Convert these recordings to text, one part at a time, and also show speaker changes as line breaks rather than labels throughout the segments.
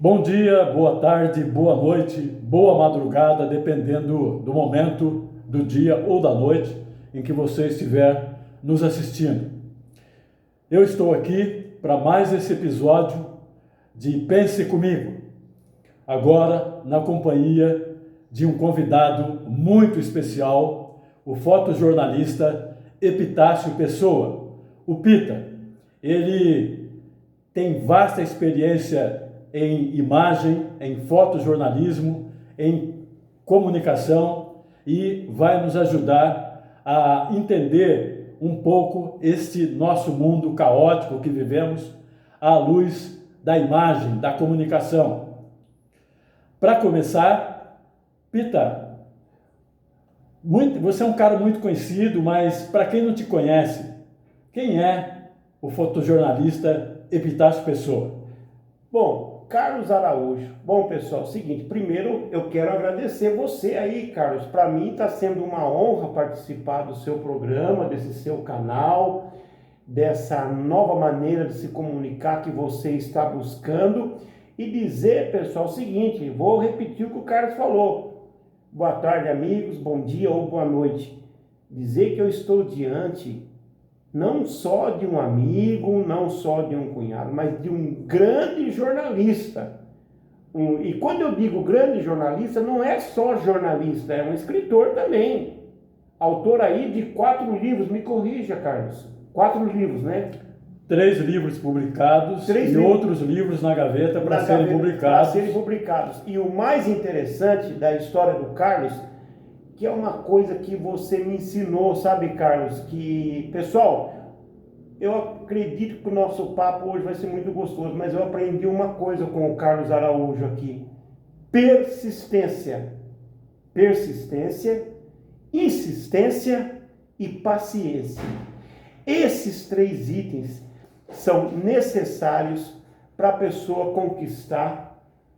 Bom dia, boa tarde, boa noite, boa madrugada, dependendo do momento do dia ou da noite em que você estiver nos assistindo. Eu estou aqui para mais esse episódio de Pense Comigo, agora na companhia de um convidado muito especial, o fotojornalista Epitácio Pessoa, o Pita. Ele tem vasta experiência em imagem, em fotojornalismo, em comunicação e vai nos ajudar a entender um pouco este nosso mundo caótico que vivemos à luz da imagem, da comunicação. Para começar, Pita, você é um cara muito conhecido, mas para quem não te conhece, quem é o fotojornalista Epitácio Pessoa?
Bom, Carlos Araújo. Bom, pessoal, seguinte, primeiro eu quero agradecer você aí, Carlos. Para mim está sendo uma honra participar do seu programa, desse seu canal, dessa nova maneira de se comunicar que você está buscando. E dizer, pessoal, o seguinte, vou repetir o que o Carlos falou. Boa tarde, amigos, bom dia ou boa noite. Dizer que eu estou diante não só de um amigo, não só de um cunhado, mas de um grande jornalista. E quando eu digo grande jornalista, não é só jornalista, é um escritor também. Autor aí de 4 livros, me corrija, Carlos. 4 livros, né?
3 livros publicados e outros livros na gaveta para serem publicados.
Para serem publicados. E o mais interessante da história do Carlos, que é uma coisa que você me ensinou, sabe, Carlos? Que, pessoal, eu acredito que o nosso papo hoje vai ser muito gostoso, mas eu aprendi uma coisa com o Carlos Araújo aqui. Persistência. Persistência, insistência e paciência. Esses 3 itens são necessários para a pessoa conquistar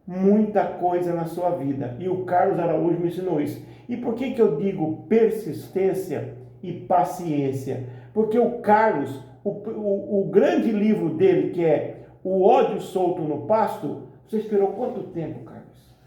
muita coisa na sua vida. E o Carlos Araújo me ensinou isso. E por que eu digo persistência e paciência? Porque o Carlos, o grande livro dele, que é O Ódio Solto no Pasto, você esperou quanto tempo, Carlos?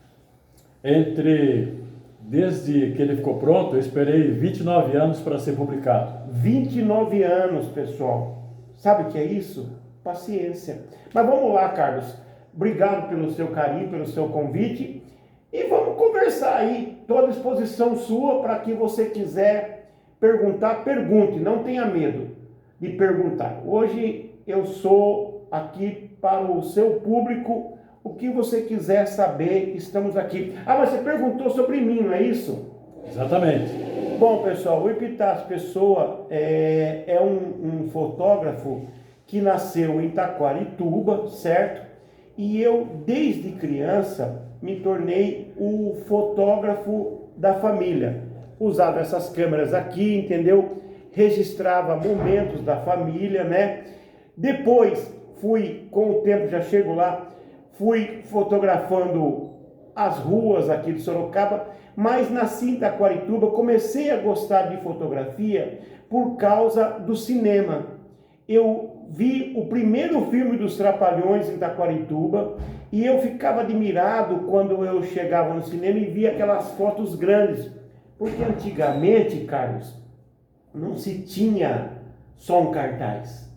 Desde que ele ficou pronto, eu esperei 29 anos para ser publicado.
29 anos, pessoal. Sabe o que é isso? Paciência. Mas vamos lá, Carlos. Obrigado pelo seu carinho, pelo seu convite. E vamos conversar aí. Estou à disposição sua para que você quiser perguntar, pergunte. Não tenha medo de perguntar. Hoje eu sou aqui para o seu público. O que você quiser saber, estamos aqui. Ah, mas você perguntou sobre mim, não é isso?
Exatamente.
Bom, pessoal, o Epitácio Pessoa é um fotógrafo que nasceu em Taquarituba, certo? E eu, desde criança, me tornei o fotógrafo da família. Usava essas câmeras aqui, entendeu? Registrava momentos da família, né? Depois, com o tempo, já chego lá, fui fotografando as ruas aqui de Sorocaba, mas nasci em Taquarituba, comecei a gostar de fotografia por causa do cinema. Eu vi o primeiro filme dos Trapalhões em Taquarituba e eu ficava admirado quando eu chegava no cinema e via aquelas fotos grandes, porque antigamente, Carlos, não se tinha só um cartaz,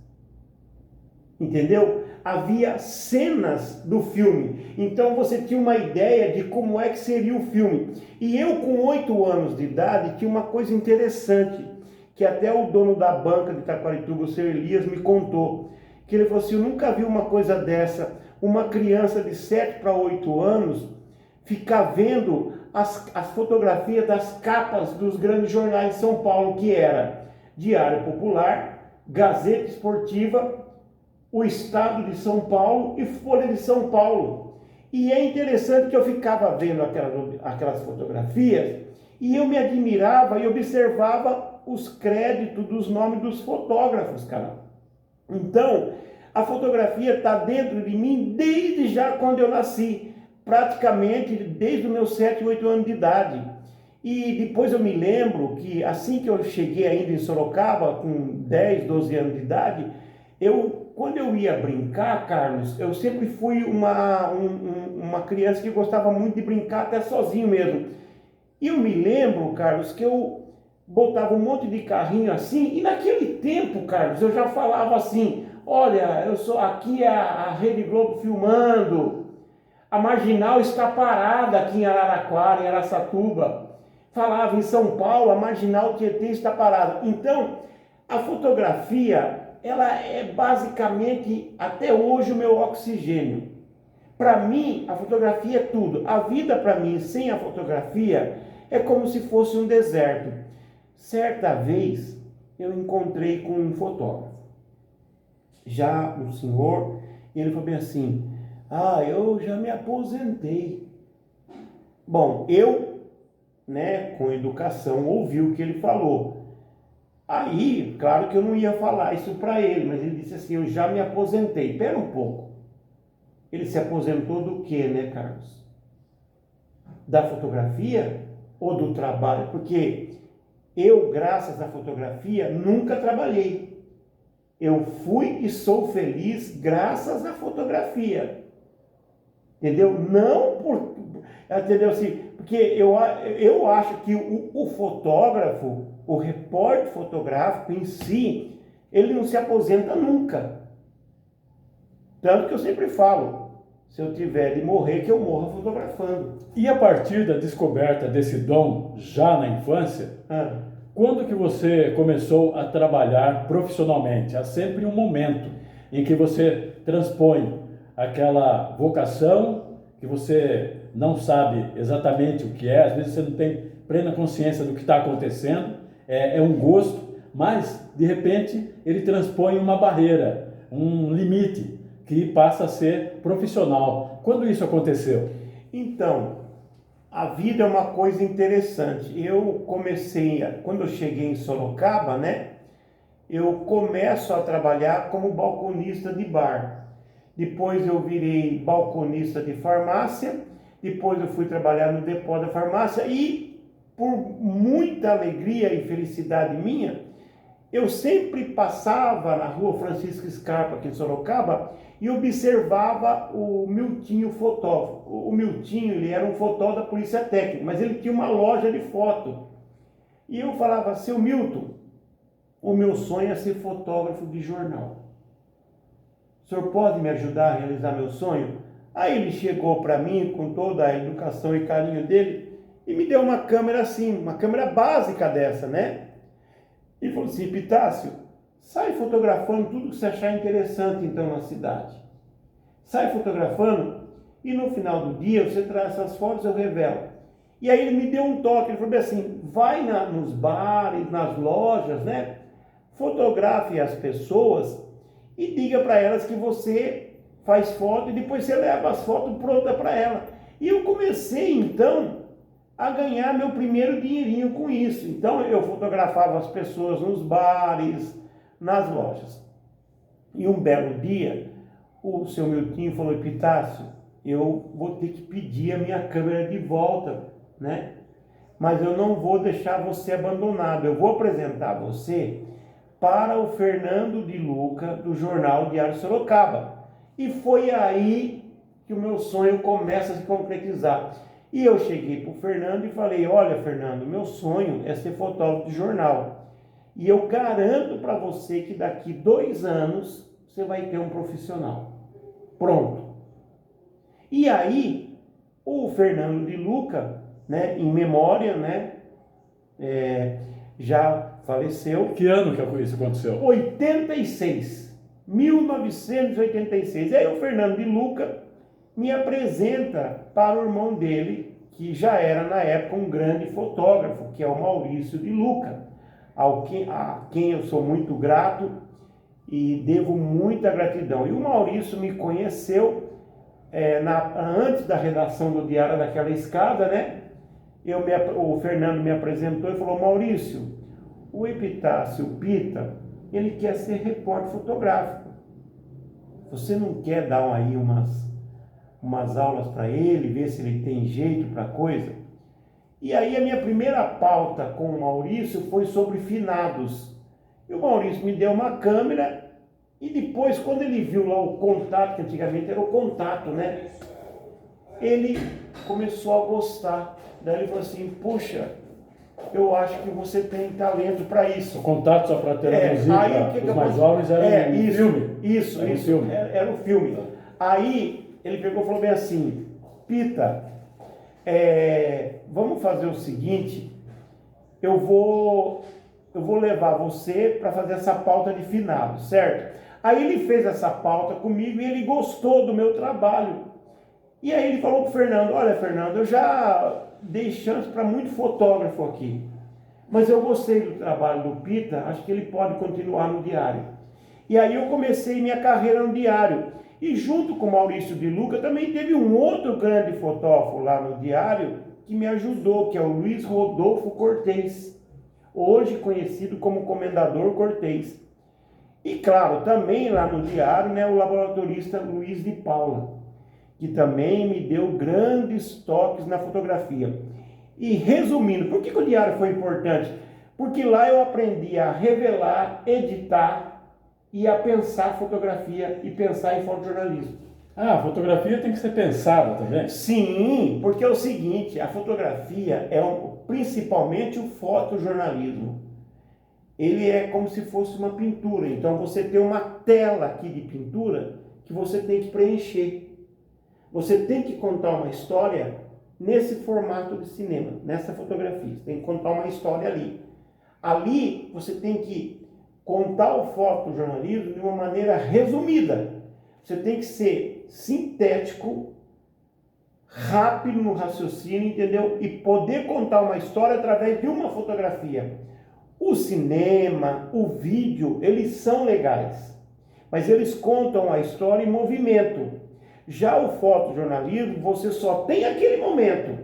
entendeu? Havia cenas do filme, então você tinha uma ideia de como é que seria o filme. E eu, com 8 anos de idade, tinha uma coisa interessante, que até o dono da banca de Taquarituba, o seu Elias, me contou, que ele falou assim: eu nunca vi uma coisa dessa, uma criança de 7 para 8 anos ficar vendo as fotografias das capas dos grandes jornais de São Paulo, que era Diário Popular, Gazeta Esportiva, o Estado de São Paulo e Folha de São Paulo. E é interessante que eu ficava vendo aquelas fotografias e eu me admirava e observava os créditos dos nomes dos fotógrafos, cara. Então, a fotografia está dentro de mim desde já quando eu nasci, praticamente desde os meus 7, 8 anos de idade. E depois eu me lembro que assim que eu cheguei ainda em Sorocaba, com 10, 12 anos de idade, eu quando eu ia brincar, Carlos, eu sempre fui uma criança que gostava muito de brincar até sozinho mesmo. E eu me lembro, Carlos, que eu botava um monte de carrinho assim, e naquele tempo, Carlos, eu já falava assim, olha, aqui é a Rede Globo filmando, a Marginal está parada aqui em Araraquara, em Araçatuba. Falava em São Paulo, a Marginal Tietê está parada. Então, a fotografia, ela é basicamente, até hoje, o meu oxigênio. Para mim, a fotografia é tudo. A vida, para mim, sem a fotografia, é como se fosse um deserto. Certa vez, eu encontrei com um fotógrafo. Já um senhor, ele falou bem assim, eu já me aposentei. Bom, eu, com educação, ouvi o que ele falou. Aí, claro que eu não ia falar isso para ele, mas ele disse assim, eu já me aposentei. Espera um pouco. Ele se aposentou do quê, né, Carlos? Da fotografia ou do trabalho? Porque eu, graças à fotografia, nunca trabalhei. Eu fui e sou feliz graças à fotografia. Entendeu? Não por... Entendeu assim? Porque eu acho que o fotógrafo, o repórter fotográfico em si, ele não se aposenta nunca. Tanto que eu sempre falo, se eu tiver de morrer, que eu morra fotografando.
E a partir da descoberta desse dom já na infância, quando que você começou a trabalhar profissionalmente? Há sempre um momento em que você transpõe aquela vocação que você não sabe exatamente o que é, às vezes você não tem plena consciência do que está acontecendo, é um gosto, mas de repente ele transpõe uma barreira, um limite que passa a ser profissional. Quando isso aconteceu?
Então, a vida é uma coisa interessante. Eu comecei, quando eu cheguei em Sorocaba, eu começo a trabalhar como balconista de bar. Depois eu virei balconista de farmácia, depois eu fui trabalhar no depô da farmácia e, por muita alegria e felicidade minha, eu sempre passava na rua Francisco Scarpa, aqui em Sorocaba, e observava o Miltinho fotógrafo. O Miltinho, ele era um fotógrafo da Polícia Técnica, mas ele tinha uma loja de foto. E eu falava, seu Milton, o meu sonho é ser fotógrafo de jornal. O senhor pode me ajudar a realizar meu sonho? Aí ele chegou para mim, com toda a educação e carinho dele, e me deu uma câmera assim, uma câmera básica dessa, E falou assim, Epitácio, sai fotografando tudo que você achar interessante então na cidade. Sai fotografando e no final do dia você traz essas fotos, eu revelo. E aí ele me deu um toque, ele falou assim, vai nos bares, nas lojas, fotografe as pessoas e diga para elas que você faz foto e depois você leva as fotos prontas para ela. E eu comecei então a ganhar meu primeiro dinheirinho com isso. Então eu fotografava as pessoas nos bares, nas lojas. E um belo dia, o seu Miltinho falou, Epitácio, eu vou ter que pedir a minha câmera de volta, Mas eu não vou deixar você abandonado, eu vou apresentar você para o Fernando de Luca, do jornal Diário Sorocaba. E foi aí que o meu sonho começa a se concretizar. E eu cheguei para o Fernando e falei, olha Fernando, meu sonho é ser fotógrafo de jornal. E eu garanto para você que daqui 2 anos você vai ter um profissional. Pronto. E aí, o Fernando de Luca, em memória, já faleceu.
Que ano que isso aconteceu?
1986. E aí o Fernando de Luca me apresenta para o irmão dele, que já era na época um grande fotógrafo, que é o Maurício de Luca, a quem eu sou muito grato e devo muita gratidão. E o Maurício me conheceu antes da redação do Diário daquela escada, o Fernando me apresentou e falou, Maurício, o Epitácio Pita, ele quer ser repórter fotográfico. Você não quer dar aí umas aulas para ele, ver se ele tem jeito para coisa? E aí a minha primeira pauta com o Maurício foi sobre finados. E o Maurício me deu uma câmera E depois, quando ele viu lá o contato, que antigamente era o contato, né? Ele começou a gostar. Daí ele falou assim, puxa, eu acho que você tem talento para isso.
O contato, só para traduzir para os mais jovens, era um filme.
Isso. Era um filme. Aí ele pegou e falou bem assim, Pita, vamos fazer o seguinte, eu vou levar você para fazer essa pauta de finado, certo? Aí ele fez essa pauta comigo e ele gostou do meu trabalho. E aí ele falou pro Fernando, olha Fernando, eu já dei chance para muito fotógrafo aqui, mas eu gostei do trabalho do Pita, acho que ele pode continuar no diário. E aí eu comecei minha carreira no diário. E junto com Maurício de Luca também teve um outro grande fotógrafo lá no diário que me ajudou, que é o Luiz Rodolfo Cortez, hoje conhecido como Comendador Cortez. E claro, também lá no diário, né, o laboratorista Luiz de Paula, que também me deu grandes toques na fotografia. E resumindo, por que o diário foi importante? Porque lá eu aprendi a revelar, editar e a pensar fotografia e pensar em fotojornalismo.
Ah, a fotografia tem que ser pensada também?
Sim, porque é o seguinte, a fotografia principalmente o fotojornalismo. Ele é como se fosse uma pintura. Então você tem uma tela aqui de pintura que você tem que preencher. Você tem que contar uma história nesse formato de cinema, nessa fotografia. Você tem que contar uma história ali. Ali você tem que contar o fotojornalismo de uma maneira resumida. Você tem que ser sintético, rápido no raciocínio, entendeu? E poder contar uma história através de uma fotografia. O cinema, o vídeo, eles são legais, mas eles contam a história em movimento. Já o fotojornalismo, você só tem aquele momento.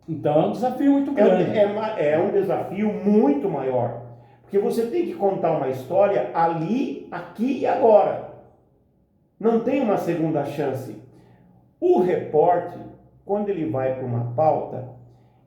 Então é um desafio muito grande.
É um desafio muito maior, porque você tem que contar uma história ali, aqui e agora. Não tem uma segunda chance. O repórter, quando ele vai para uma pauta,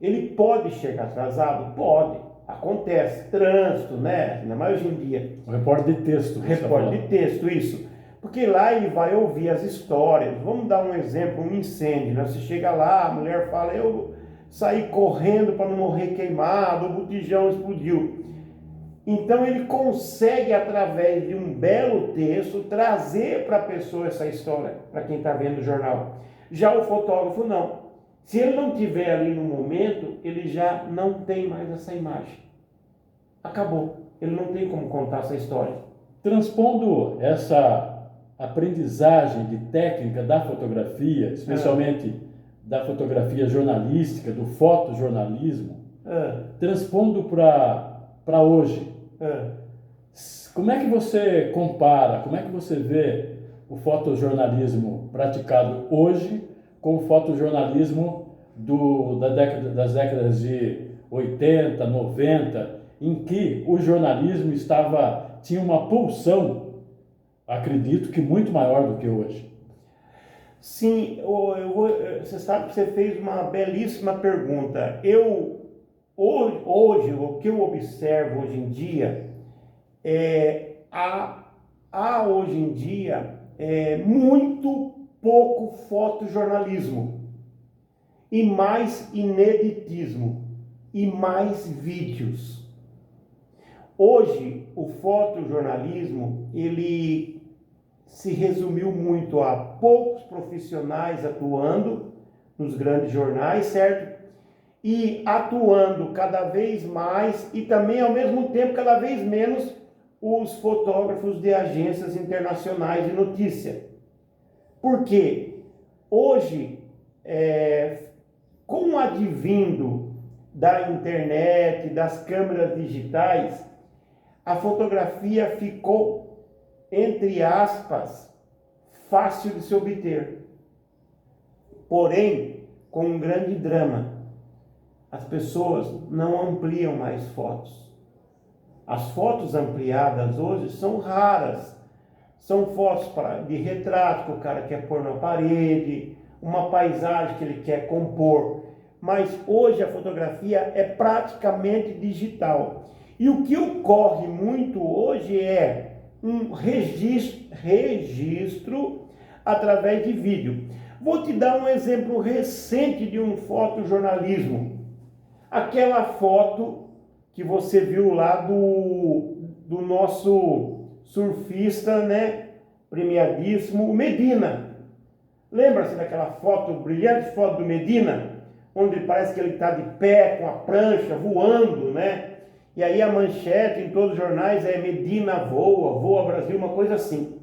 ele pode chegar atrasado? Pode. Acontece, trânsito, né? Ainda mais hoje em dia.
O repórter de texto.
Repórter de texto, isso. Porque lá ele vai ouvir as histórias. Vamos dar um exemplo, um incêndio, né? Você chega lá, a mulher fala, eu saí correndo para não morrer queimado, o botijão explodiu. Então ele consegue, através de um belo texto, trazer para a pessoa essa história, para quem está vendo o jornal. Já o fotógrafo não. Se ele não estiver ali no momento, ele já não tem mais essa imagem. Acabou. Ele não tem como contar essa história.
Transpondo essa aprendizagem de técnica da fotografia, especialmente da fotografia jornalística, do fotojornalismo, transpondo para hoje. Como é que você compara, como é que você vê o fotojornalismo praticado hoje com o fotojornalismo das décadas de 80, 90, em que o jornalismo tinha uma pulsão, acredito que muito maior do que hoje?
Sim, você sabe que você fez uma belíssima pergunta. Hoje, o que eu observo hoje em dia há hoje em dia muito pouco fotojornalismo e mais ineditismo e mais vídeos. Hoje o fotojornalismo ele se resumiu muito a poucos profissionais atuando nos grandes jornais, certo? E atuando cada vez mais e também ao mesmo tempo cada vez menos os fotógrafos de agências internacionais de notícia. Por quê? Hoje, com o advindo da internet, das câmeras digitais, a fotografia ficou, entre aspas, fácil de se obter. Porém, com um grande drama, as pessoas não ampliam mais fotos. As fotos ampliadas hoje são raras. São fotos de retrato que o cara quer pôr na parede, uma paisagem que ele quer compor. Mas hoje a fotografia é praticamente digital. E o que ocorre muito hoje um registro através de vídeo. Vou te dar um exemplo recente de um fotojornalismo. Aquela foto que você viu lá do nosso surfista, né, premiadíssimo, o Medina. Lembra-se daquela foto, brilhante foto do Medina? Onde parece que ele está de pé, com a prancha, voando, né? E aí a manchete em todos os jornais é Medina voa, voa Brasil, uma coisa assim.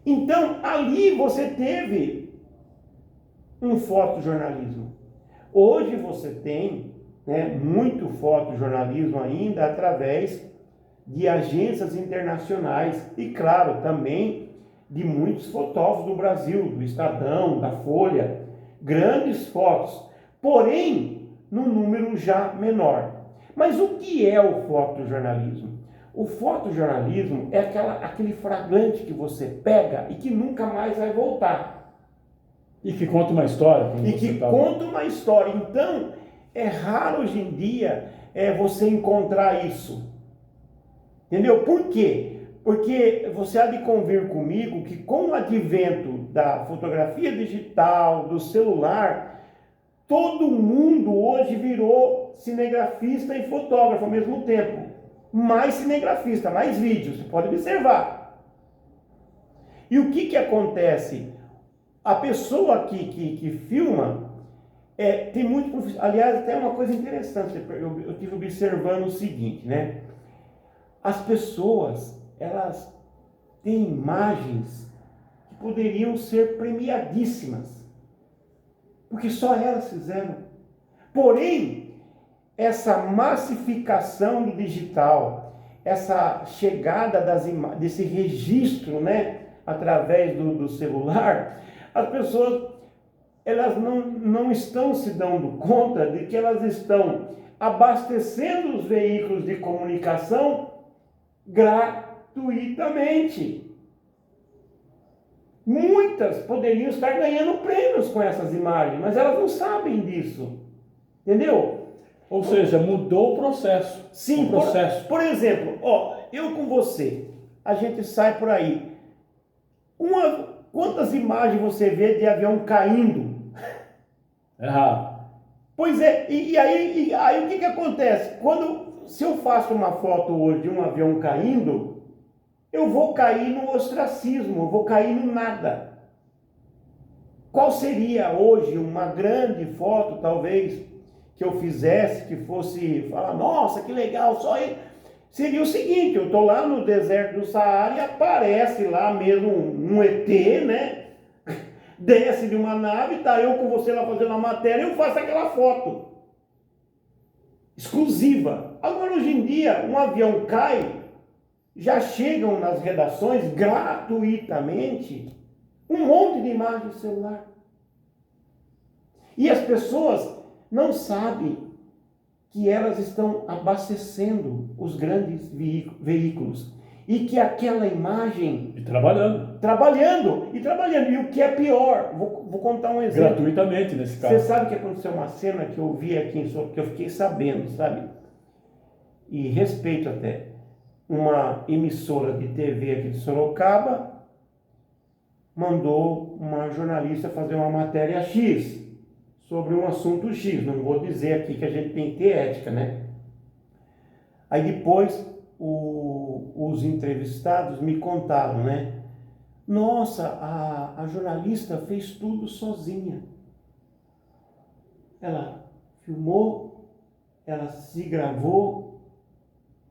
Então, ali você teve um fotojornalismo. Hoje você tem, né, muito fotojornalismo ainda através de agências internacionais e, claro, também de muitos fotógrafos do Brasil, do Estadão, da Folha, grandes fotos, porém, num número já menor. Mas o que é o fotojornalismo? O fotojornalismo é aquele flagrante que você pega e que nunca mais vai voltar.
E que conta uma história.
Conta uma história. Então, é raro hoje em dia você encontrar isso. Entendeu? Por quê? Porque você há de convir comigo que com o advento da fotografia digital, do celular, todo mundo hoje virou cinegrafista e fotógrafo ao mesmo tempo. Mais cinegrafista, mais vídeos, você pode observar. E o que acontece? A pessoa que filma, tem muito... Aliás, até uma coisa interessante, eu estive observando o seguinte, né? As pessoas, elas têm imagens que poderiam ser premiadíssimas, porque só elas fizeram. Porém, essa massificação do digital, essa chegada desse registro, né, através do celular, as pessoas, elas não estão se dando conta de que elas estão abastecendo os veículos de comunicação gratuitamente. Muitas poderiam estar ganhando prêmios com essas imagens, mas elas não sabem disso. Entendeu?
Ou seja, mudou o processo.
Sim, por exemplo, eu com você, a gente sai por aí. Quantas imagens você vê de avião caindo?
É raro.
Pois é, e aí o que acontece? Se eu faço uma foto hoje de um avião caindo, eu vou cair no ostracismo, eu vou cair no nada. Qual seria hoje uma grande foto, talvez, que eu fizesse, que fosse falar, nossa, que legal, só ele... Seria o seguinte, eu estou lá no deserto do Saara e aparece lá mesmo um ET, né? Desce de uma nave, tá eu com você lá fazendo a matéria, eu faço aquela foto exclusiva. Agora, hoje em dia, um avião cai, já chegam nas redações gratuitamente um monte de imagem de celular. E as pessoas não sabem que elas estão abastecendo os grandes veículos e que aquela imagem...
E trabalhando.
E o que é pior, vou contar um exemplo.
Gratuitamente, nesse caso.
Você sabe que aconteceu uma cena que eu vi aqui em Sorocaba, que eu fiquei sabendo, sabe? E respeito até. Uma emissora de TV aqui de Sorocaba mandou uma jornalista fazer uma matéria X sobre um assunto X. Não vou dizer aqui que a gente tem que ter ética, né? Aí depois os entrevistados me contaram, né? Nossa, a jornalista fez tudo sozinha. Ela filmou, ela se gravou,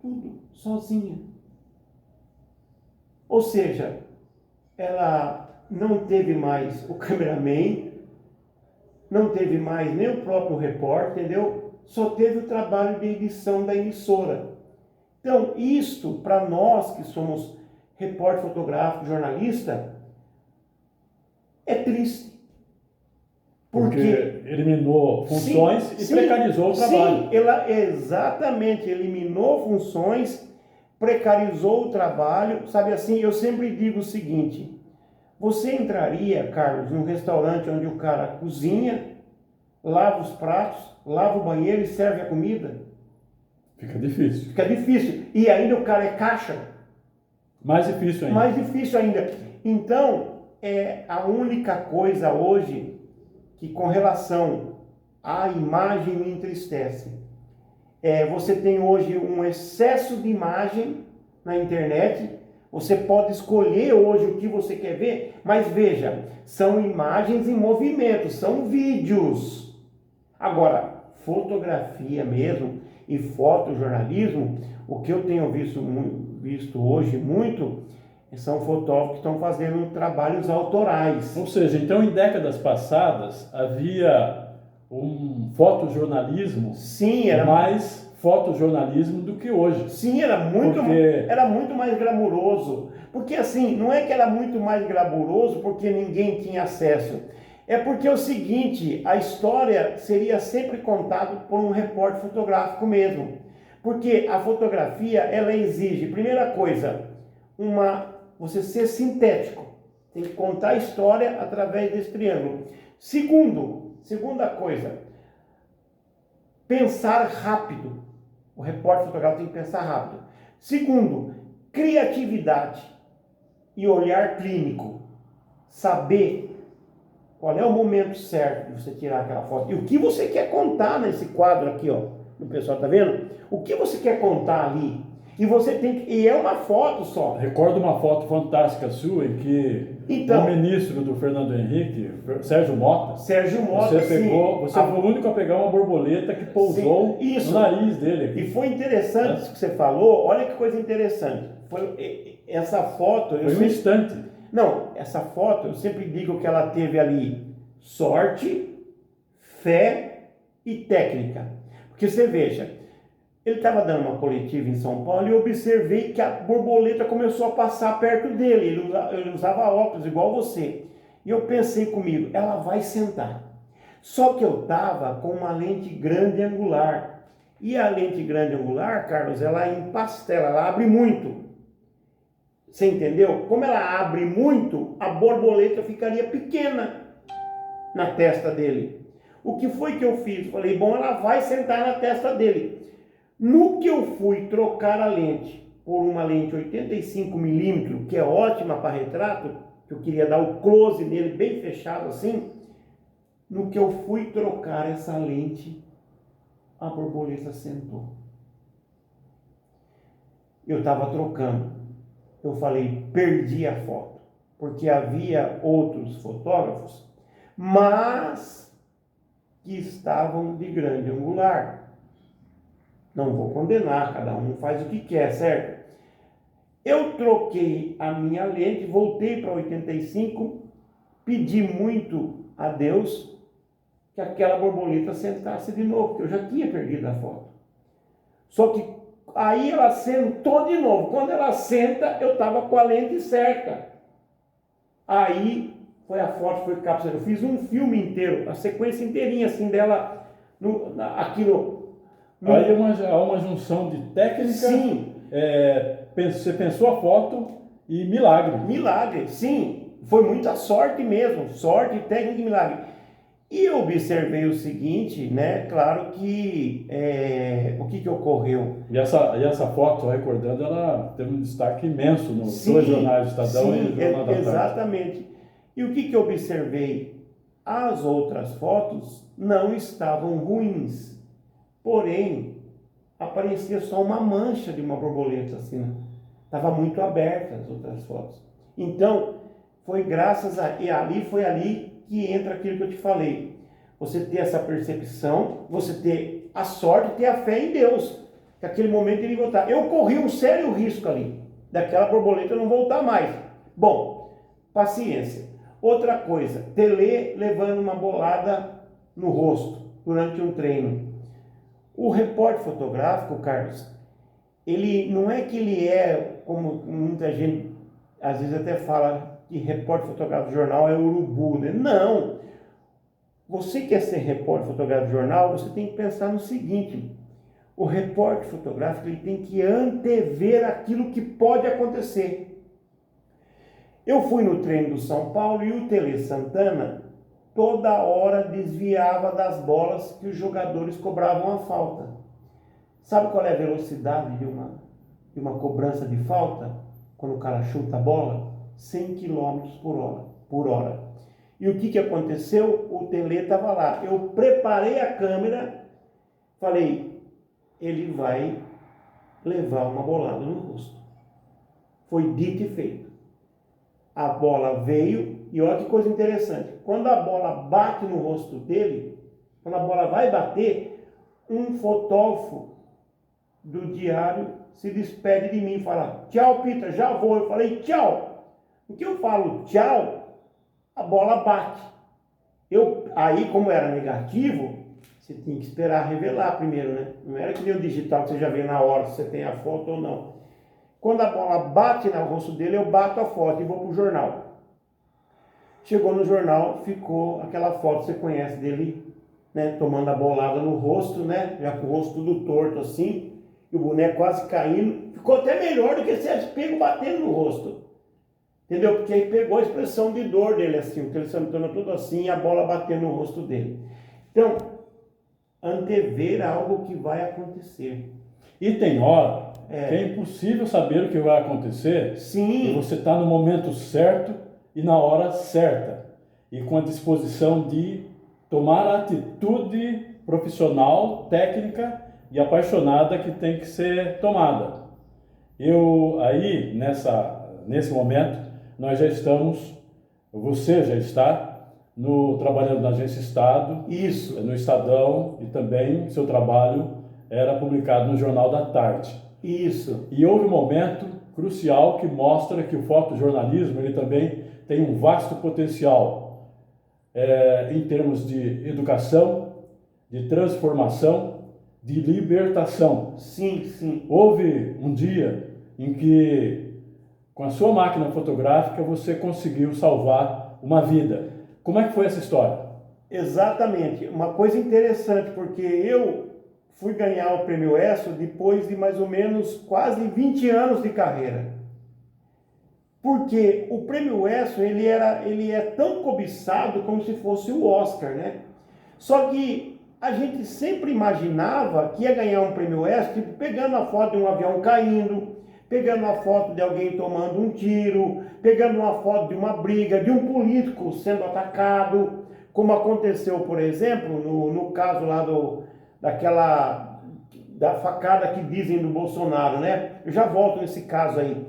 tudo sozinha. Ou seja, ela não teve mais o cameraman, não teve mais nem o próprio repórter, entendeu? Só teve o trabalho de edição da emissora. Então, isto, para nós que somos repórter fotográfico, jornalista, é triste.
Porque eliminou funções e precarizou o trabalho.
Sim, ela exatamente eliminou funções, precarizou o trabalho. Sabe assim, eu sempre digo o seguinte: você entraria, Carlos, num restaurante onde o cara cozinha, lava os pratos, lava o banheiro e serve a comida?
Fica difícil.
Fica difícil. E ainda o cara é caixa?
Mais difícil ainda.
Mais difícil ainda. Então, é a única coisa hoje que com relação à imagem me entristece. Você tem hoje um excesso de imagem na internet. Você pode escolher hoje o que você quer ver, mas veja, são imagens em movimento, são vídeos. Agora, fotografia mesmo e fotojornalismo, o que eu tenho visto hoje muito, são fotógrafos que estão fazendo trabalhos autorais.
Ou seja, então em décadas passadas havia um fotojornalismo,
Sim, era
mais fotojornalismo do que hoje.
Sim, era muito mais glamuroso. Porque assim, não é que era muito mais glamuroso porque ninguém tinha acesso. É porque é o seguinte, a história seria sempre contada por um repórter fotográfico mesmo. Porque a fotografia, ela exige, primeira coisa, você ser sintético. Tem que contar a história através desse triângulo. Segunda coisa, pensar rápido. O repórter fotográfico tem que pensar rápido. Segundo, criatividade e olhar clínico. Saber qual é o momento certo de você tirar aquela foto. E o que você quer contar nesse quadro aqui, ó. O pessoal tá vendo? O que você quer contar ali? E você tem que... E é uma foto só.
Recordo uma foto fantástica sua em que o ministro do Fernando Henrique, Sérgio Mota, você foi o único a pegar uma borboleta que pousou no nariz dele aqui.
E foi interessante isso que você falou. Olha que coisa interessante. Essa foto...
Foi um instante.
Não, essa foto, eu sempre digo que ela teve ali sorte, fé e técnica. Porque você veja, ele estava dando uma coletiva em São Paulo e eu observei que a borboleta começou a passar perto dele. Ele usava óculos igual você. E eu pensei comigo, ela vai sentar. Só que eu estava com uma lente grande angular. E a lente grande angular, Carlos, ela é em pastel, ela abre muito. Você entendeu? Como ela abre muito, a borboleta ficaria pequena na testa dele. O que foi que eu fiz? Falei, bom, ela vai sentar na testa dele. No que eu fui trocar a lente por uma lente 85mm, que é ótima para retrato, que eu queria dar o close nele bem fechado assim, no que eu fui trocar essa lente, a borboleta sentou. Eu estava trocando. Eu falei, perdi a foto, porque havia outros fotógrafos, mas que estavam de grande angular. Não vou condenar, cada um faz o que quer, certo? Eu troquei a minha lente, voltei para 85, pedi muito a Deus que aquela borboleta sentasse de novo, porque eu já tinha perdido a foto. Só que aí ela sentou de novo. Quando ela senta, eu estava com a lente certa. Aí foi a foto, foi capturada. Eu fiz um filme inteiro, a sequência inteirinha assim dela aqui no...
Aí há uma junção de técnica.
Sim.
Você pensou a foto e milagre.
Milagre, sim. Foi muita sorte mesmo. Sorte, técnica e milagre. E eu observei o seguinte, né? Claro que o que ocorreu?
E essa foto, recordando, ela teve um destaque imenso nos dois jornais, Estadão e Jornal da Tarde.
Exatamente. E o que eu observei? As outras fotos não estavam ruins, porém aparecia só uma mancha de uma borboleta assim. Estava muito aberta as outras fotos. Então foi graças foi ali que entra aquilo que eu te falei. Você ter essa percepção, você ter a sorte, ter a fé em Deus, que aquele momento ele ia voltar. Eu corri um sério risco ali, daquela borboleta não voltar mais. Bom, paciência. Outra coisa, Tele levando uma bolada no rosto durante um treino. O repórter fotográfico, Carlos, ele não é que ele como muita gente às vezes até fala que repórter fotográfico de jornal é urubu, né? Não! Você quer ser repórter fotográfico de jornal, você tem que pensar no seguinte: o repórter fotográfico ele tem que antever aquilo que pode acontecer. Eu fui no treino do São Paulo e o Tele Santana toda hora desviava das bolas que os jogadores cobravam a falta. Sabe qual é a velocidade de uma cobrança de falta? quando o cara chuta a bola? 100 quilômetros por hora. E o que aconteceu? O Tele estava lá. Eu preparei a câmera, falei, ele vai levar uma bolada no rosto. Foi dito e feito. A bola veio, e olha que coisa interessante. Quando a bola bate no rosto dele, quando a bola vai bater, um fotógrafo do diário se despede de mim e fala, tchau, Peter, já vou. Eu falei, tchau. O que eu falo tchau, a bola bate. Aí, como era negativo, você tinha que esperar revelar primeiro, né? Não era que nem o digital, que você já vê na hora se você tem a foto ou não. Quando a bola bate no rosto dele, eu bato a foto e vou pro jornal. Chegou no jornal, ficou aquela foto, você conhece dele, né? Tomando a bolada no rosto, né? Já com o rosto tudo torto assim, e o boneco quase caindo. Ficou até melhor do que se tivesse pego batendo no rosto. Entendeu? Porque aí pegou a expressão de dor dele assim, o telespectador tudo assim, e a bola batendo no rosto dele. Então, antever algo que vai acontecer.
E tem hora que é impossível saber o que vai acontecer.
Sim.
E você está no momento certo e na hora certa. E com a disposição de tomar a atitude profissional, técnica e apaixonada que tem que ser tomada. Aí, nesse momento, nós já estamos, você já está trabalhando na Agência Estado,
isso,
no Estadão, e também seu trabalho era publicado no Jornal da Tarde.
Isso.
E houve um momento crucial que mostra que o fotojornalismo ele também tem um vasto potencial em termos de educação, de transformação, de libertação.
Sim, sim.
Houve um dia em que, com a sua máquina fotográfica, você conseguiu salvar uma vida. Como é que foi essa história?
Exatamente. Uma coisa interessante, porque eu fui ganhar o Prêmio ESSO depois de mais ou menos quase 20 anos de carreira. Porque o Prêmio ESSO, ele é tão cobiçado como se fosse o Oscar, né? Só que a gente sempre imaginava que ia ganhar um Prêmio ESSO, tipo, pegando a foto de um avião caindo, pegando a foto de alguém tomando um tiro, pegando uma foto de uma briga, de um político sendo atacado, como aconteceu, por exemplo, no caso lá da facada que dizem do Bolsonaro, né? Eu já volto nesse caso aí.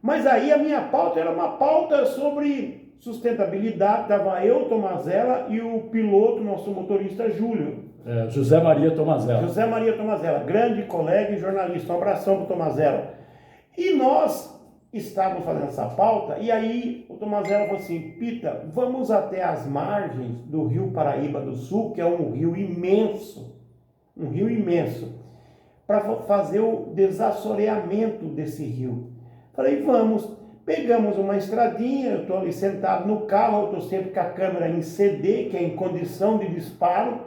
Mas aí a minha pauta era uma pauta sobre sustentabilidade, estava eu, Tomazella, e o piloto, nosso motorista Júlio.
José Maria Tomazella.
José Maria Tomazella, grande colega e jornalista. Um abração para o Tomazella. E nós estávamos fazendo essa pauta, e aí o Tomazella falou assim, Pita, vamos até as margens do Rio Paraíba do Sul, que é um rio imenso, para fazer o desassoreamento desse rio. Falei, vamos. Pegamos uma estradinha, eu estou ali sentado no carro, eu estou sempre com a câmera em CD, que é em condição de disparo,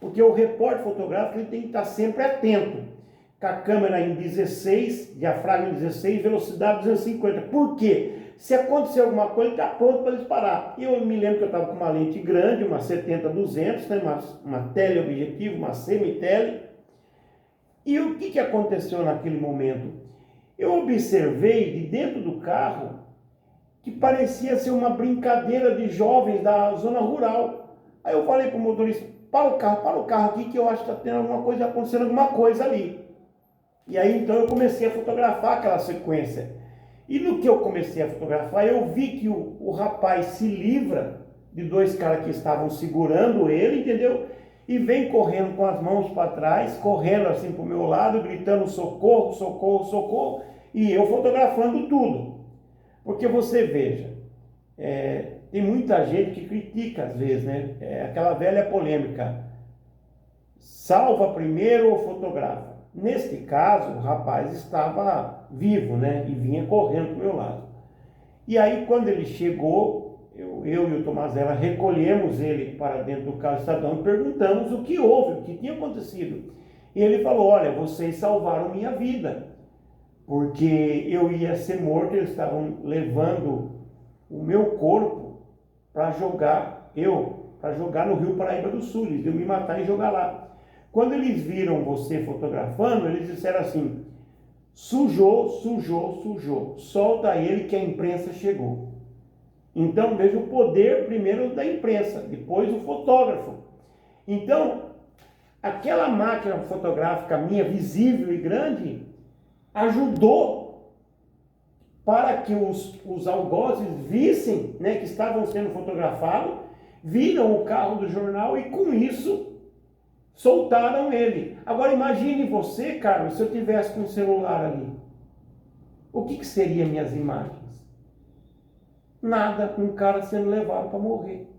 porque o repórter fotográfico ele tem que estar sempre atento, com a câmera em 16, diafragma em 16, velocidade 250. Por quê? Se acontecer alguma coisa, ele está pronto para disparar. Eu me lembro que eu estava com uma lente grande, uma 70-200, né, uma teleobjetivo, uma semi-tele. E o que aconteceu naquele momento? Eu observei de dentro do carro que parecia ser uma brincadeira de jovens da zona rural. Aí eu falei para o motorista, para o carro aqui que eu acho que está tendo acontecendo alguma coisa ali. E aí então eu comecei a fotografar aquela sequência. E no que eu comecei a fotografar, eu vi que o rapaz se livra de dois caras que estavam segurando ele, entendeu? E vem correndo com as mãos para trás, correndo assim para o meu lado, gritando socorro, socorro, socorro, e eu fotografando tudo. Porque você veja, tem muita gente que critica às vezes, né? Aquela velha polêmica, salva primeiro ou fotografa? Neste caso, o rapaz estava vivo, né? E vinha correndo para o meu lado. E aí quando ele chegou, eu e o Tomazella recolhemos ele para dentro do carro Estadão e perguntamos o que houve, o que tinha acontecido. E ele falou, olha, vocês salvaram minha vida, porque eu ia ser morto, eles estavam levando o meu corpo para jogar no Rio Paraíba do Sul, eles iam me matar e jogar lá. Quando eles viram você fotografando, eles disseram assim, Sujou, sujou, sujou. Solta ele que a imprensa chegou. Então veja o poder primeiro da imprensa, depois o fotógrafo. Então, aquela máquina fotográfica minha, visível e grande, ajudou para que os algozes vissem, né, que estavam sendo fotografados, viram o carro do jornal e com isso soltaram ele. Agora imagine você, Carlos, se eu tivesse com o celular ali. O que seriam minhas imagens? Nada, um cara sendo levado para morrer.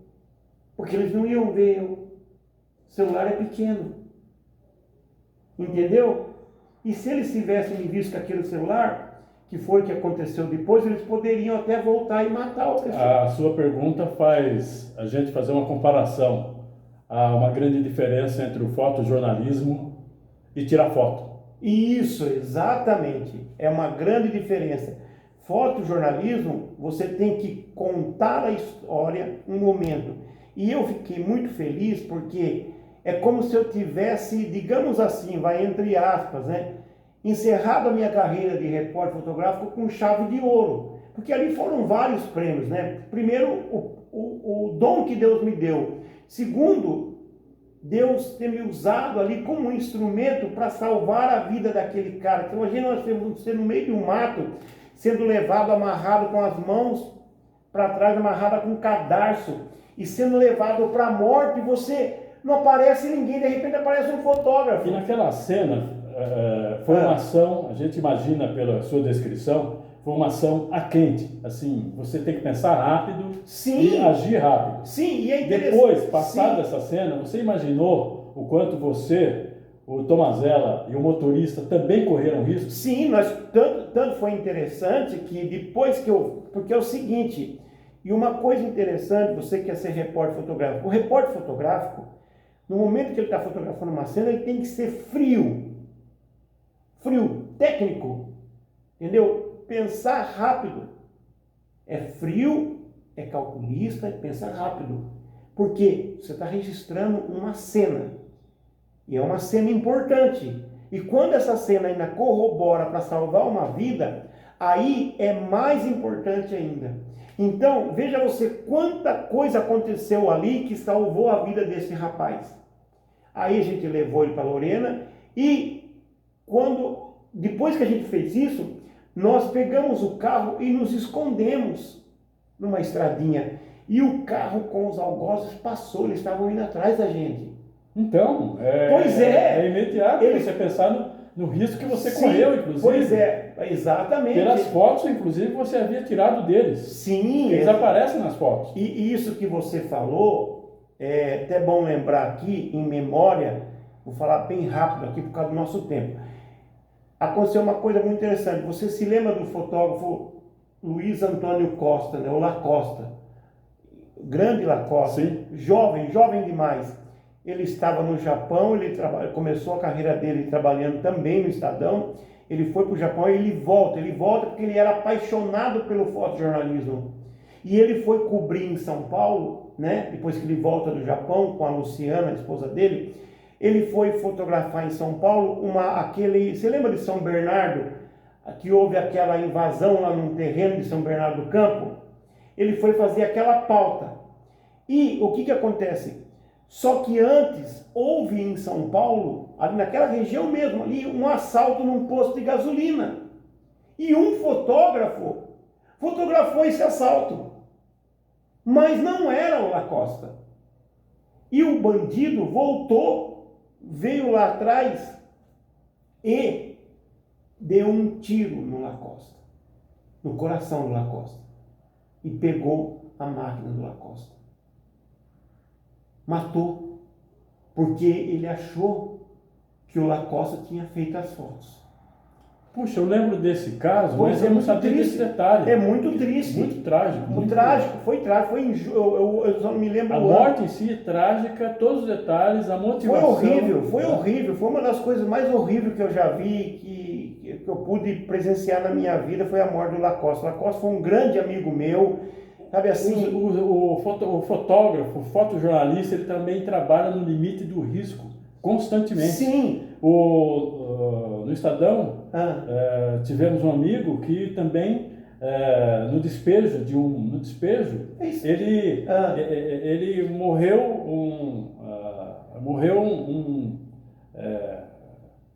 Porque eles não iam ver eu. O celular é pequeno. Entendeu? E se eles tivessem me visto com aquele celular, que foi o que aconteceu depois, eles poderiam até voltar e matar o pessoal.
A sua pergunta faz a gente fazer uma comparação. Há uma grande diferença entre o fotojornalismo e tirar foto.
Isso, exatamente. É uma grande diferença. Fotojornalismo, você tem que contar a história, um momento. E eu fiquei muito feliz porque é como se eu tivesse, digamos assim, vai entre aspas, né, encerrado a minha carreira de repórter fotográfico com chave de ouro. Porque ali foram vários prêmios, né? Primeiro, o dom que Deus me deu. Segundo, Deus ter me usado ali como um instrumento para salvar a vida daquele cara. Então, imagina nós ser no meio de um mato, sendo levado, amarrado com as mãos para trás, amarrado com um cadarço, e sendo levado para a morte, você não aparece ninguém, de repente aparece um fotógrafo.
E naquela cena, foi uma ação, a gente imagina pela sua descrição, foi uma ação a quente, assim, você tem que pensar rápido.
Sim.
E agir rápido.
Sim, e é interessante.
Depois, passada essa cena, você imaginou o quanto você, o Tomazella e o motorista também correram risco?
Sim, tanto foi interessante que depois que porque é o seguinte, e uma coisa interessante, você quer ser repórter fotográfico, o repórter fotográfico, no momento que ele está fotografando uma cena, ele tem que ser frio, técnico, entendeu? Pensar rápido, é frio, é calculista, é pensar rápido, porque você está registrando uma cena, e é uma cena importante, e quando essa cena ainda corrobora para salvar uma vida, aí é mais importante ainda. Então, veja você quanta coisa aconteceu ali que salvou a vida desse rapaz. Aí a gente levou ele para Lorena, e depois que a gente fez isso, nós pegamos o carro e nos escondemos numa estradinha, e o carro com os algozes passou, eles estavam indo atrás da gente.
Então,
pois é
imediato você pensar no risco que você correu, inclusive.
Pois é, exatamente.
Pelas fotos, inclusive, você havia tirado deles.
Sim.
Eles aparecem nas fotos.
E isso que você falou, é até bom lembrar aqui, em memória, vou falar bem rápido aqui por causa do nosso tempo. Aconteceu uma coisa muito interessante. Você se lembra do fotógrafo Luiz Antônio Costa, né? O Lacosta, grande Lacosta,
sim,
jovem demais. Ele estava no Japão, ele começou a carreira dele trabalhando também no Estadão. Ele foi para o Japão e ele volta porque ele era apaixonado pelo fotojornalismo. E ele foi cobrir em São Paulo, né? Depois que ele volta do Japão com a Luciana, a esposa dele, ele foi fotografar em São Paulo você lembra de São Bernardo? Que houve aquela invasão lá num terreno de São Bernardo do Campo? Ele foi fazer aquela pauta. E o que acontece? Só que antes houve em São Paulo, ali naquela região mesmo, ali, um assalto num posto de gasolina. E um fotógrafo fotografou esse assalto. Mas não era o Lacosta. E o bandido voltou, veio lá atrás e deu um tiro no Lacosta, no coração do Lacosta, e pegou a máquina do Lacosta. Matou, porque ele achou que o Lacosta tinha feito as fotos.
Puxa, eu lembro desse caso,
Pois
mas eu não sabia desse detalhe.
É muito triste.
Muito trágico.
Muito trágico, foi trágico. Eu só não me lembro
a morte em si, trágica, todos os detalhes, a motivação.
Foi horrível. Foi uma das coisas mais horríveis que eu já vi, que eu pude presenciar na minha vida, foi a morte do Lacosta. O Lacosta foi um grande amigo meu, sabe assim...
O fotógrafo, o fotojornalista, ele também trabalha no limite do risco. constantemente.
Sim.
No Estadão, tivemos um amigo que também, no despejo, ele morreu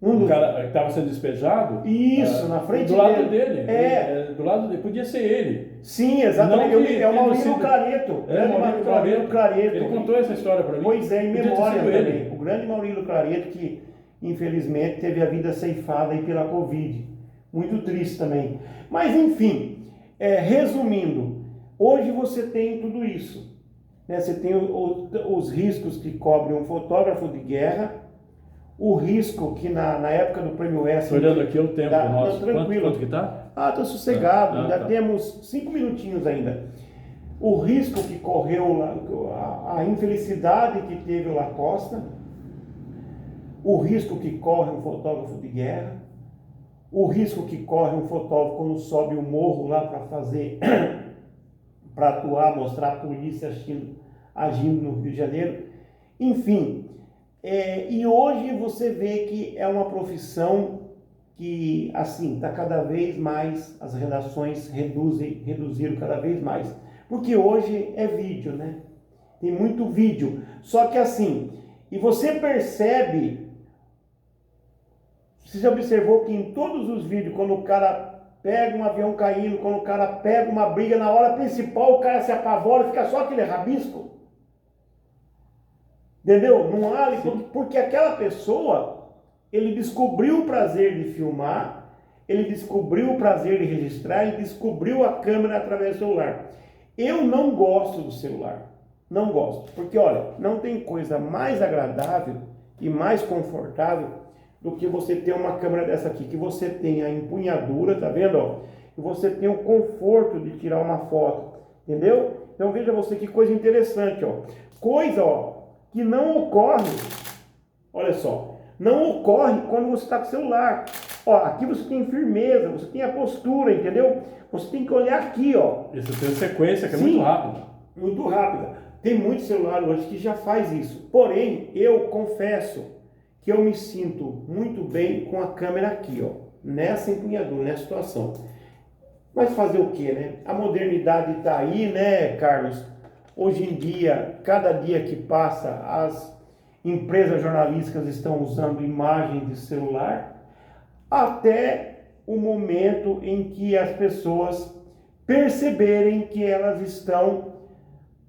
um cara que estava sendo despejado.
Isso, na frente
do lado dele.
Do
lado dele, podia ser ele.
Sim, exatamente. É o Maurílio Clareto.
O Maurílio Clareto. Ele contou essa história para mim.
Pois é, em memória também. O grande Maurílio Clareto, que infelizmente teve a vida ceifada aí pela Covid. Muito triste também. Mas enfim, resumindo, hoje você tem tudo isso. Né? Você tem os riscos que cobre um fotógrafo de guerra, o risco que na época do Prêmio S...
Estou olhando aqui o tempo nosso.
Tranquilo.
Quanto que está?
Estou sossegado. Ainda temos 5 minutinhos ainda. O risco que correu, a infelicidade que teve o Lacosta, o risco que corre um fotógrafo de guerra, o risco que corre um fotógrafo quando sobe o morro lá para atuar, mostrar a polícia agindo no Rio de Janeiro. Enfim... e hoje você vê que é uma profissão que, assim, está cada vez mais, as redações reduziram cada vez mais. Porque hoje é vídeo, né? Tem muito vídeo. Só que assim, e você percebe, você já observou que em todos os vídeos, quando o cara pega um avião caindo, quando o cara pega uma briga, na hora principal o cara se apavora, fica só aquele rabisco? Entendeu? Não há, porque aquela pessoa, ele descobriu o prazer de filmar, ele descobriu o prazer de registrar, ele descobriu a câmera através do celular. Eu não gosto do celular, não gosto, porque olha, não tem coisa mais agradável e mais confortável do que você ter uma câmera dessa aqui, que você tem a empunhadura, tá vendo? Ó? E você tem o conforto de tirar uma foto, entendeu? Então veja você que coisa interessante, ó. Coisa, ó, que não ocorre, olha só, não ocorre quando você está com o celular. Ó, aqui você tem firmeza, você tem a postura, entendeu? Você tem que olhar aqui, ó.
Isso tem sequência que é
Sim,
muito rápida.
Muito rápida. Tem muito celular hoje que já faz isso. Porém, eu confesso que eu me sinto muito bem com a câmera aqui, ó, nessa empunhadura, nessa situação. Mas fazer o quê, né? A modernidade está aí, né, Carlos? Hoje em dia, cada dia que passa, as empresas jornalísticas estão usando imagens de celular, até o momento em que as pessoas perceberem que elas estão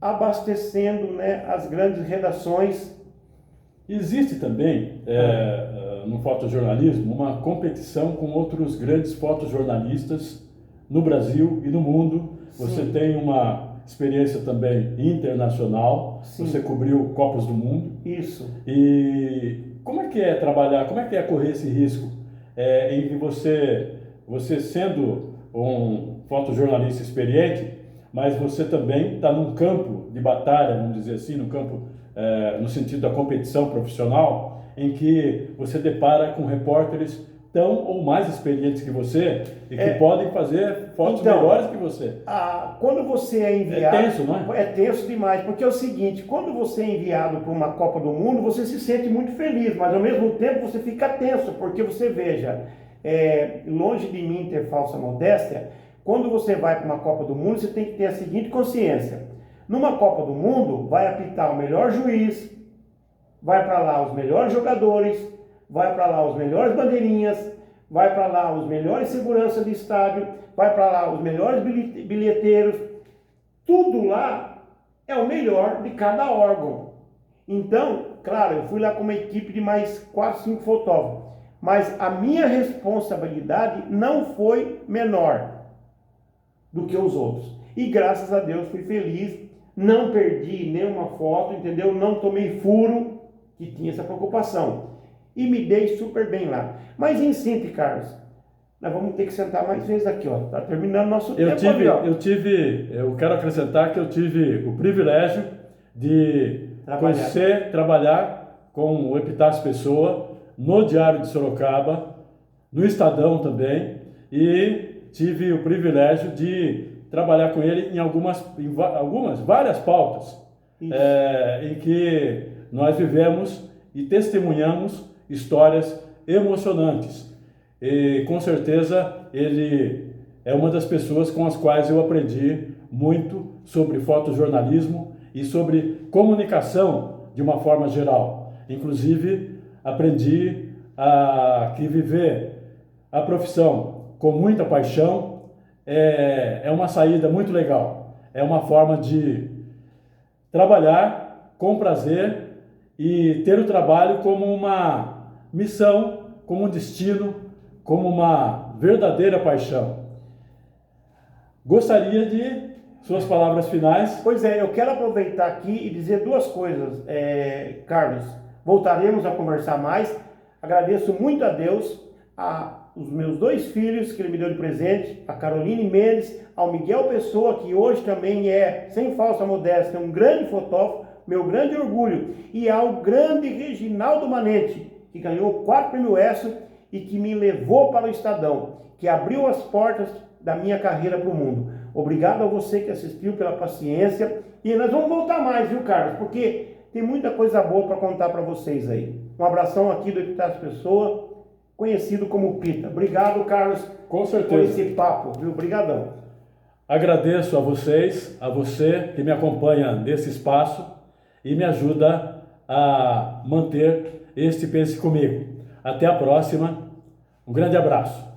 abastecendo, né, as grandes redações.
Existe também, no fotojornalismo, uma competição com outros grandes fotojornalistas no Brasil e no mundo. Sim. Você tem uma experiência também internacional. Sim. Você cobriu Copas do Mundo.
Isso.
E como é que é trabalhar, como é que é correr esse risco em que você sendo um fotojornalista experiente, mas você também está num campo de batalha, vamos dizer assim, no campo, no sentido da competição profissional, em que você depara com repórteres tão ou mais experientes que você e que podem fazer fotos melhores que você.
Quando você é enviado...
É tenso, não é?
É tenso demais, porque é o seguinte, quando você é enviado para uma Copa do Mundo, você se sente muito feliz, mas ao mesmo tempo você fica tenso, porque você veja, longe de mim ter falsa modéstia, quando você vai para uma Copa do Mundo, você tem que ter a seguinte consciência. Numa Copa do Mundo, vai apitar o melhor juiz, vai para lá os melhores jogadores, vai para lá os melhores bandeirinhas, vai para lá os melhores seguranças de estádio, vai para lá os melhores bilheteiros. Tudo lá é o melhor de cada órgão. Então, claro, eu fui lá com uma equipe de mais 4, 5 fotógrafos, mas a minha responsabilidade não foi menor do que os outros. E graças a Deus fui feliz, não perdi nenhuma foto, entendeu? Não tomei furo, que tinha essa preocupação. E me dei super bem lá. Mas em síntese, Carlos, nós vamos ter que sentar mais vezes aqui, ó. Tá terminando nosso tempo ali, ó.
Eu quero acrescentar que eu tive o privilégio de trabalhar com o Epitácio Pessoa no Diário de Sorocaba, no Estadão também, e tive o privilégio de trabalhar com ele em várias pautas, em que nós vivemos e testemunhamos histórias emocionantes. E com certeza ele é uma das pessoas com as quais eu aprendi muito sobre fotojornalismo e sobre comunicação de uma forma geral. Inclusive, aprendi que viver a profissão com muita paixão é uma saída muito legal. É uma forma de trabalhar com prazer e ter o trabalho como uma missão, como um destino, como uma verdadeira paixão. Gostaria de suas palavras finais.
Pois é, eu quero aproveitar aqui e dizer duas coisas, Carlos. Voltaremos a conversar mais. Agradeço muito a Deus, aos meus 2 filhos que Ele me deu de presente, a Caroline Mendes, ao Miguel Pessoa, que hoje também é, sem falsa modéstia, um grande fotógrafo, meu grande orgulho, e ao grande Reginaldo Manente, que ganhou 4 prêmios ESSO e que me levou para o Estadão, que abriu as portas da minha carreira para o mundo. Obrigado a você que assistiu, pela paciência, e nós vamos voltar mais, viu, Carlos? Porque tem muita coisa boa para contar para vocês aí. Um abração aqui do Epitácio Pessoa, conhecido como Pita. Obrigado, Carlos,
Com certeza.
por esse papo, viu? Obrigadão.
Agradeço a vocês, a você que me acompanha nesse espaço e me ajuda a manter este Pense Comigo. Até a próxima. Um grande abraço.